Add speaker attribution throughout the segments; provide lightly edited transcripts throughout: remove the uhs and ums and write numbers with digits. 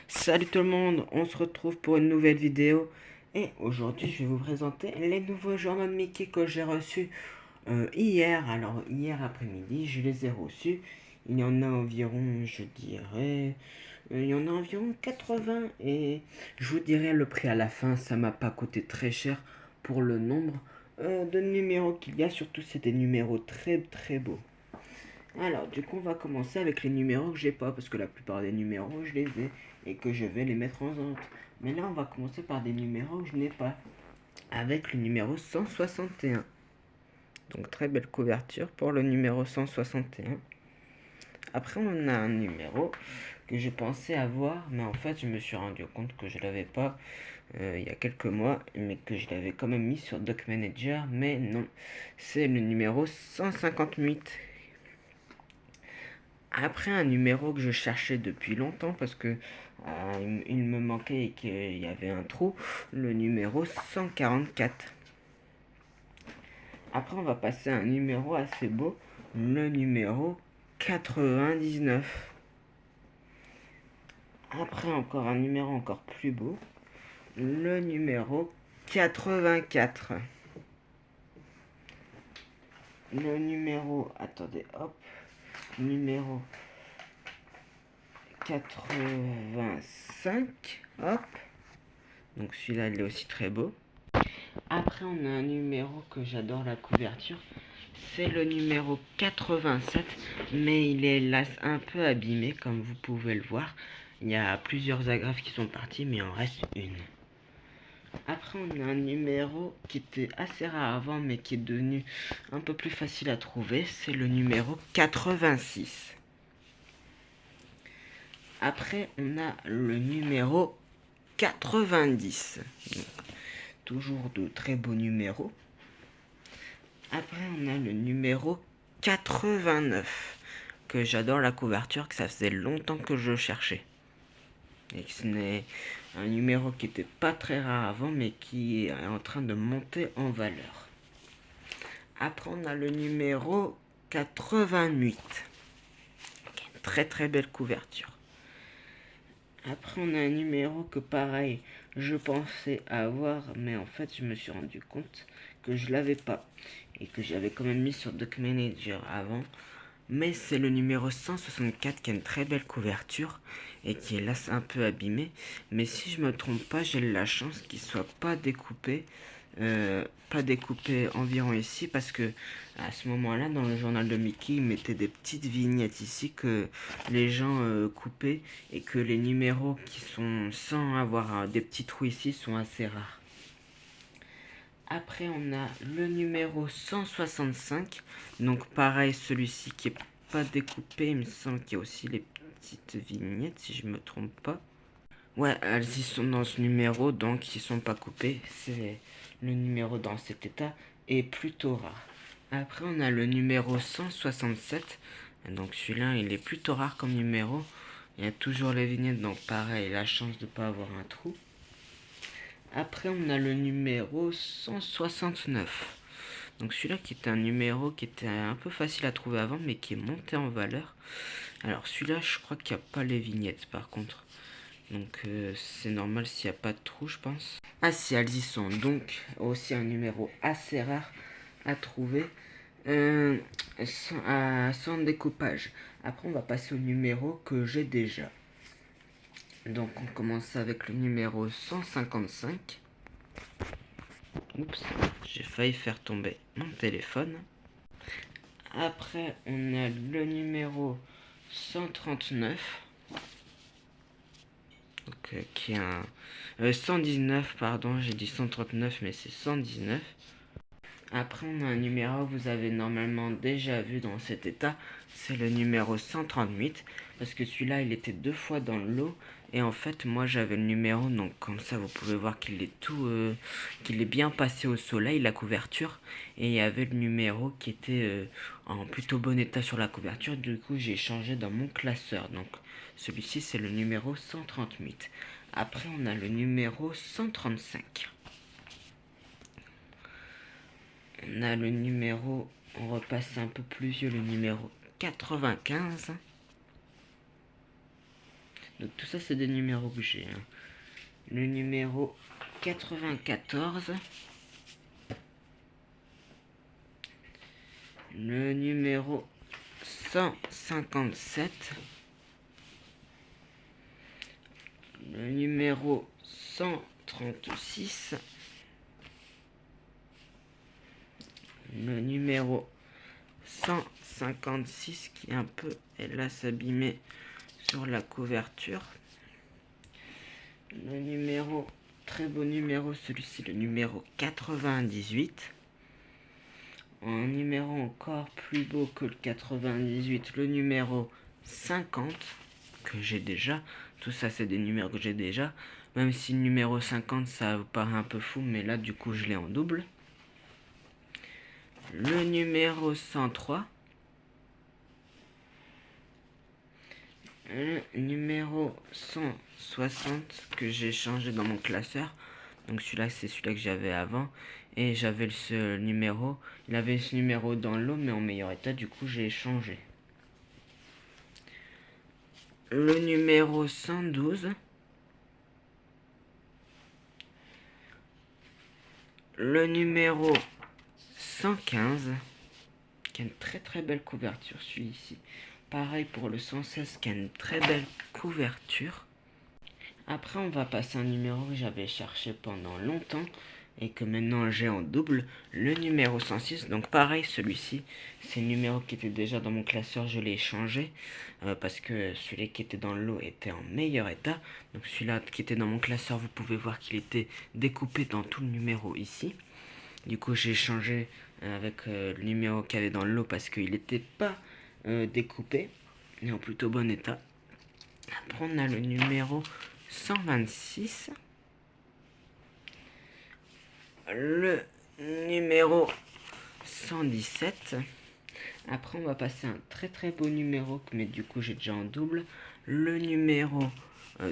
Speaker 1: Salut tout le monde, on se retrouve pour une nouvelle vidéo et aujourd'hui je vais vous présenter les nouveaux journaux de Mickey que j'ai reçus hier. Alors hier après-midi je les ai reçus, il y en a environ, je dirais, il y en a environ 80 et je vous dirai le prix à la fin, ça m'a pas coûté très cher pour le nombre de numéros qu'il y a, surtout c'est des numéros très très beaux. Alors, du coup, on va commencer avec les numéros que j'ai pas, parce que la plupart des numéros, je les ai et que je vais les mettre en vente. Mais là, on va commencer par des numéros que je n'ai pas, avec le numéro 161. Donc, très belle couverture pour le numéro 161. Après, on a un numéro que je pensais avoir, mais en fait, je me suis rendu compte que je l'avais pas il y a quelques mois, mais que je l'avais quand même mis sur Doc Manager, mais non. C'est le numéro 158. Après un numéro que je cherchais depuis longtemps parce que il me manquait et qu'il y avait un trou, le numéro 144. Après on va passer à un numéro assez beau, le numéro 99. Après encore un numéro encore plus beau, le numéro 84. Le numéro, attendez, hop, numéro 85, hop. Donc celui-là, il est aussi très beau. Après, on a un numéro que j'adore la couverture. C'est le numéro 87, mais il est hélas un peu abîmé, comme vous pouvez le voir. Il y a plusieurs agrafes qui sont parties, mais il en reste une. Après, on a un numéro qui était assez rare avant, mais qui est devenu un peu plus facile à trouver. C'est le numéro 86. Après, on a le numéro 90. Donc, toujours de très beaux numéros. Après, on a le numéro 89, que j'adore la couverture, que ça faisait longtemps que je cherchais. Et ce n'est un numéro qui était pas très rare avant, mais qui est en train de monter en valeur. Après, on a le numéro 88. Très très belle couverture. Après, on a un numéro que pareil, je pensais avoir, mais en fait, je me suis rendu compte que je l'avais pas. Et que j'avais quand même mis sur Doc Manager avant. Mais c'est le numéro 164 qui a une très belle couverture et qui est là un peu abîmé. Mais si je me trompe pas, j'ai la chance qu'il soit pas découpé. Pas découpé environ ici parce que à ce moment-là dans le journal de Mickey il mettait des petites vignettes ici que les gens coupaient et que les numéros qui sont sans avoir des petits trous ici sont assez rares. Après on a le numéro 165, donc pareil celui-ci qui est pas découpé, il me semble qu'il y a aussi les petites vignettes si je me trompe pas. Ouais, elles y sont dans ce numéro, donc ils sont pas coupés. C'est le numéro dans cet état est plutôt rare. Après, on a le numéro 167. Donc celui-là, il est plutôt rare comme numéro. Il y a toujours les vignettes, donc pareil, la chance de pas avoir un trou. Après, on a le numéro 169. Donc celui-là qui était un numéro qui était un peu facile à trouver avant, mais qui est monté en valeur. Alors celui-là, je crois qu'il n'y a pas les vignettes par contre. Donc c'est normal s'il n'y a pas de trou, je pense. Ah si, elles y sont. Donc aussi un numéro assez rare à trouver. Sans découpage. Après on va passer au numéro que j'ai déjà. Donc on commence avec le numéro 155. Oups, j'ai failli faire tomber mon téléphone. Après on a le numéro 139. Donc, qui est un 119, pardon, j'ai dit 139 mais c'est 119. Après on a un numéro que vous avez normalement déjà vu dans cet état, c'est le numéro 138, parce que celui-là il était deux fois dans le lot, et en fait moi j'avais le numéro, donc comme ça vous pouvez voir qu'il est qu'il est bien passé au soleil la couverture, et il y avait le numéro qui était en plutôt bon état sur la couverture, du coup j'ai changé dans mon classeur, donc celui-ci c'est le numéro 138. Après on a le numéro 135. On a le numéro, on repasse un peu plus vieux, le numéro 95. Donc tout ça c'est des numéros que j'ai. Hein. Le numéro 94. Le numéro 157. Le numéro 136. Le numéro 156 qui est un peu, elle a s'abîmer sur la couverture. Le numéro, très beau numéro, celui-ci, le numéro 98. Un numéro encore plus beau que le 98, le numéro 50 que j'ai déjà. Tout ça c'est des numéros que j'ai déjà. Même si le numéro 50 ça vous paraît un peu fou, mais là du coup je l'ai en double. Le numéro 103. Le numéro 160 que j'ai changé dans mon classeur. Donc celui-là c'est celui-là que j'avais avant. Et j'avais ce numéro. Il avait ce numéro dans l'eau mais en meilleur état. Du coup j'ai changé. Le numéro 112. Le numéro 115. Qui a une très belle couverture, celui-ci. Pareil pour le 116 qui a une très belle couverture. Après on va passer un numéro que j'avais cherché pendant longtemps et que maintenant j'ai en double, le numéro 106. Donc pareil, celui-ci, c'est le numéro qui était déjà dans mon classeur, je l'ai changé parce que celui qui était dans l'eau était en meilleur état. Donc celui-là qui était dans mon classeur, vous pouvez voir qu'il était découpé dans tout le numéro ici. Du coup j'ai changé avec le numéro qu'il y avait dans l'eau parce qu'il n'était pas découpé et en plutôt bon état. Après on a le numéro 126. Le numéro 117. Après on va passer un très beau numéro, mais du coup j'ai déjà en double. Le numéro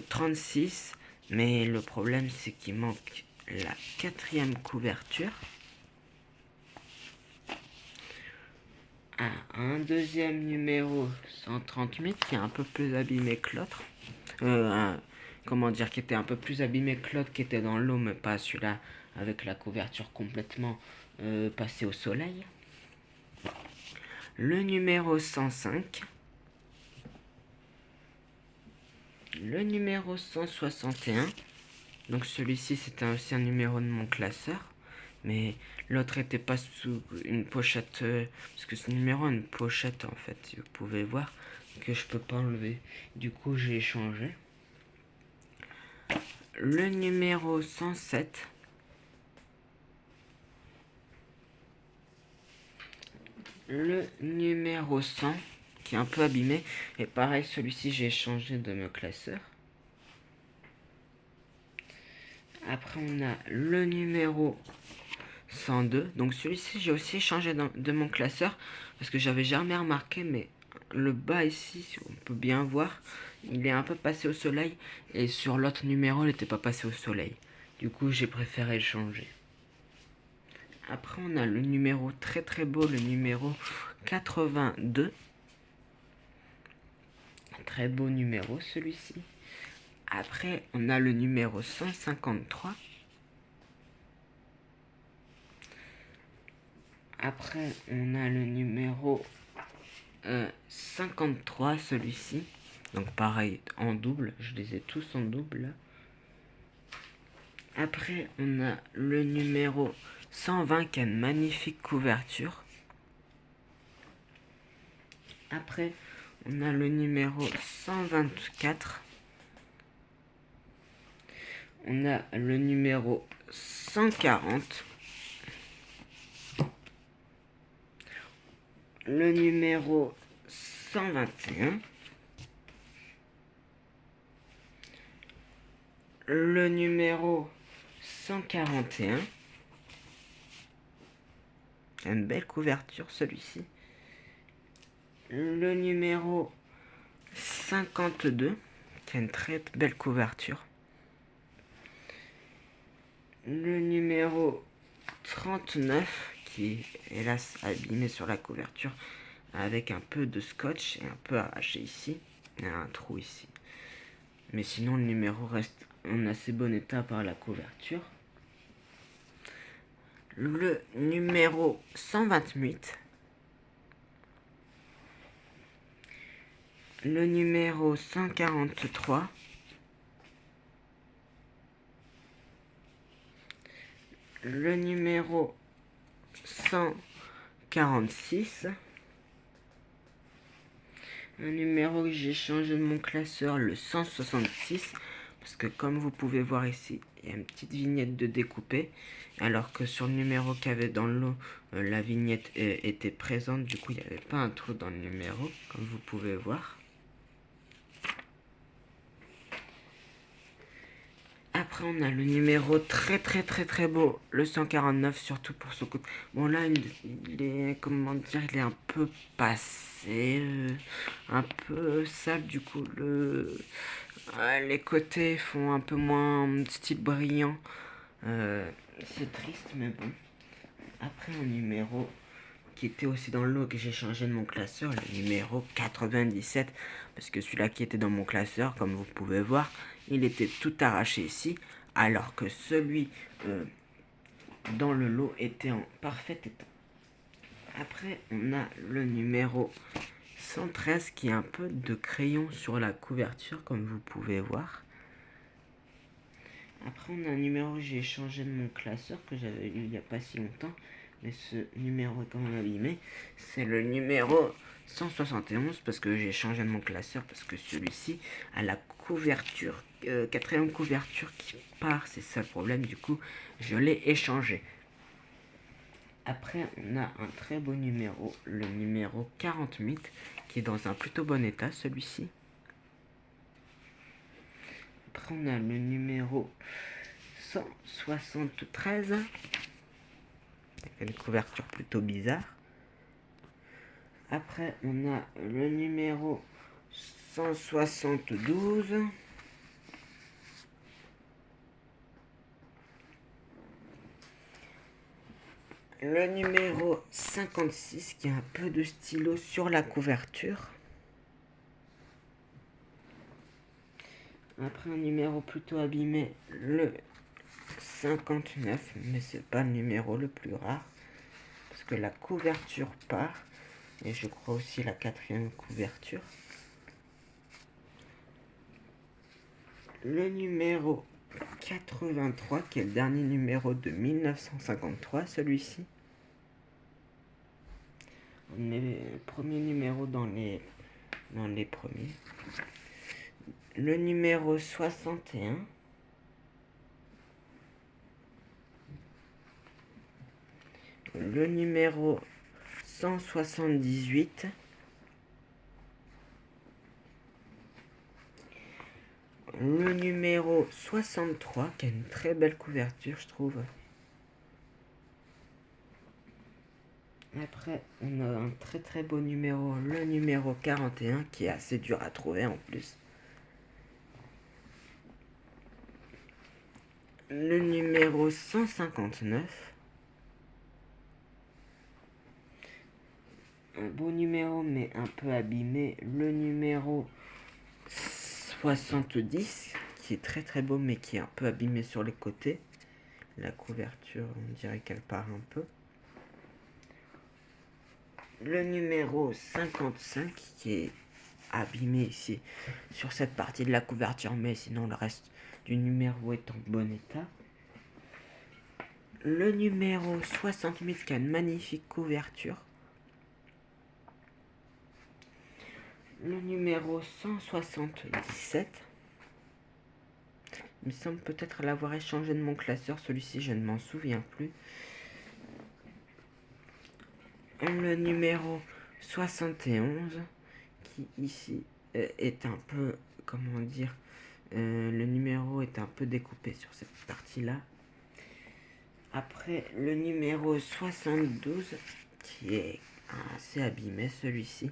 Speaker 1: 36. Mais le problème c'est qu'il manque la 4e couverture. Un deuxième numéro 138 qui est un peu plus abîmé que l'autre. Comment dire, qui était un peu plus abîmé que l'autre, qui était dans l'eau, mais pas celui-là avec la couverture complètement passée au soleil. Le numéro 105. Le numéro 161. Donc celui-ci c'était aussi un numéro de mon classeur. Mais l'autre était pas sous une pochette. Parce que ce numéro a une pochette en fait, si vous pouvez voir. Que je peux pas enlever. Du coup j'ai changé. Le numéro 107. Le numéro 100 qui est un peu abîmé. Et pareil, celui-ci j'ai changé de mon classeur. Après on a le numéro 102. Donc celui-ci j'ai aussi changé de mon classeur. Parce que j'avais jamais remarqué, mais le bas ici, si on peut bien voir, il est un peu passé au soleil. Et sur l'autre numéro, il n'était pas passé au soleil. Du coup j'ai préféré le changer. Après on a le numéro très beau, le numéro 82. Très beau numéro celui-ci. Après on a le numéro 153. Après on a le numéro 53, celui-ci. Donc pareil en double, je les ai tous en double. Après on a le numéro 120 qui a une magnifique couverture. Après on a le numéro 124. On a le numéro 140. Le numéro 121. Le numéro 141. Une belle couverture celui-ci. Le numéro 52 qui a une très belle couverture. Le numéro 39 qui est hélas abîmé sur la couverture avec un peu de scotch et un peu arraché ici. Il y a un trou ici. Mais sinon, le numéro reste en assez bon état par la couverture. Le numéro 128. Le numéro 143. Le numéro 146. Un numéro que j'ai changé de mon classeur, le 166. Parce que comme vous pouvez voir ici, il y a une petite vignette de découpé. Alors que sur le numéro qu'il y avait dans le lot, la vignette était présente. Du coup, il n'y avait pas un trou dans le numéro, comme vous pouvez voir. Après, on a le numéro très beau, le 149, surtout pour ce coup. Bon, là, il est, comment dire, il est un peu passé, un peu sale, du coup, les côtés font un peu moins style brillant. C'est triste, mais bon. Après, un numéro qui était aussi dans le lot que j'ai changé de mon classeur, le numéro 97, parce que celui-là qui était dans mon classeur, comme vous pouvez voir, il était tout arraché ici, alors que celui dans le lot était en parfait état. Après, on a le numéro 113 qui a un peu de crayon sur la couverture, comme vous pouvez voir. Après, on a un numéro que j'ai changé de mon classeur, que j'avais eu il n'y a pas si longtemps, mais ce numéro est quand même abîmé. C'est le numéro 171, parce que j'ai changé de mon classeur, parce que celui-ci a la couverture, quatrième couverture qui part, c'est ça le problème, du coup, je l'ai échangé. Après, on a un très beau numéro, le numéro 48, qui est dans un plutôt bon état, celui-ci. Après, on a le numéro 173, avec une couverture plutôt bizarre. Après, on a le numéro 172. Le numéro 56 qui a un peu de stylo sur la couverture. Après un numéro plutôt abîmé, le 59, mais c'est pas le numéro le plus rare parce que la couverture part et je crois aussi la quatrième couverture. Le numéro 83 qui est le dernier numéro de 1953, celui-ci. On est le premier numéro dans les premiers. Le numéro 61. Le numéro 178. Le numéro 63 qui a une très belle couverture, je trouve. Après, on a un très beau numéro, le numéro 41 qui est assez dur à trouver en plus. Le numéro 159. Un beau numéro mais un peu abîmé. Le numéro 70 qui est très beau mais qui est un peu abîmé sur les côtés. La couverture, on dirait qu'elle part un peu. Le numéro 55 qui est abîmé ici sur cette partie de la couverture, mais sinon le reste du numéro est en bon état. Le numéro 68 qui a une magnifique couverture. Le numéro 177. Il me semble peut-être l'avoir échangé de mon classeur, celui-ci je ne m'en souviens plus. Le numéro 71 qui ici est un peu, comment dire, le numéro est un peu découpé sur cette partie-là. Après, le numéro 72 qui est assez abîmé, celui-ci.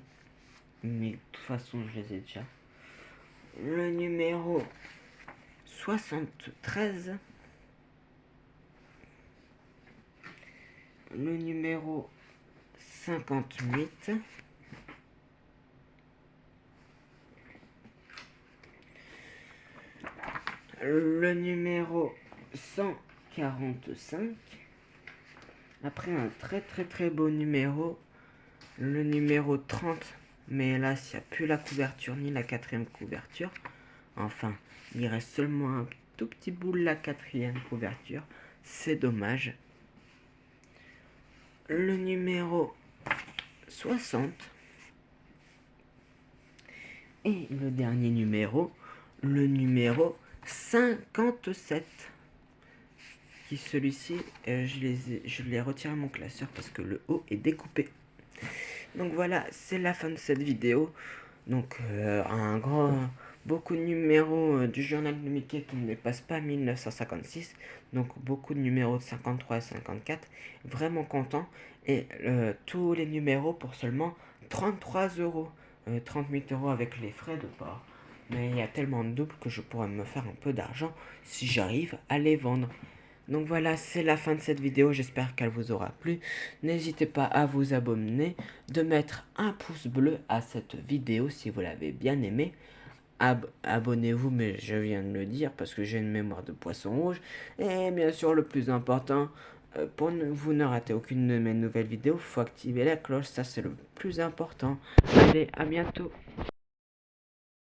Speaker 1: Mais de toute façon, je les ai déjà. Le numéro 73. Le numéro 58. le numéro 145. Après un très beau numéro, le numéro 30. Mais hélas, il n'y a plus la couverture ni la quatrième couverture. Enfin, il reste seulement un tout petit bout de la quatrième couverture. C'est dommage. Le numéro 60. Et le dernier numéro, le numéro 57. Qui celui-ci, je l'ai retiré à mon classeur parce que le haut est découpé. Donc voilà, c'est la fin de cette vidéo. Donc beaucoup de numéros du journal de Mickey qui ne dépassent pas 1956. Donc beaucoup de numéros de 53 et 54. Vraiment content. Et tous les numéros pour seulement 33 euros. 38 euros avec les frais de port. Mais il y a tellement de doubles que je pourrais me faire un peu d'argent si j'arrive à les vendre. Donc voilà, c'est la fin de cette vidéo, j'espère qu'elle vous aura plu. N'hésitez pas à vous abonner, de mettre un pouce bleu à cette vidéo si vous l'avez bien aimée. Abonnez-vous, mais je viens de le dire parce que j'ai une mémoire de poisson rouge. Et bien sûr, le plus important, pour ne vous ne rater aucune de mes nouvelles vidéos, il faut activer la cloche, ça c'est le plus important. Allez, à bientôt.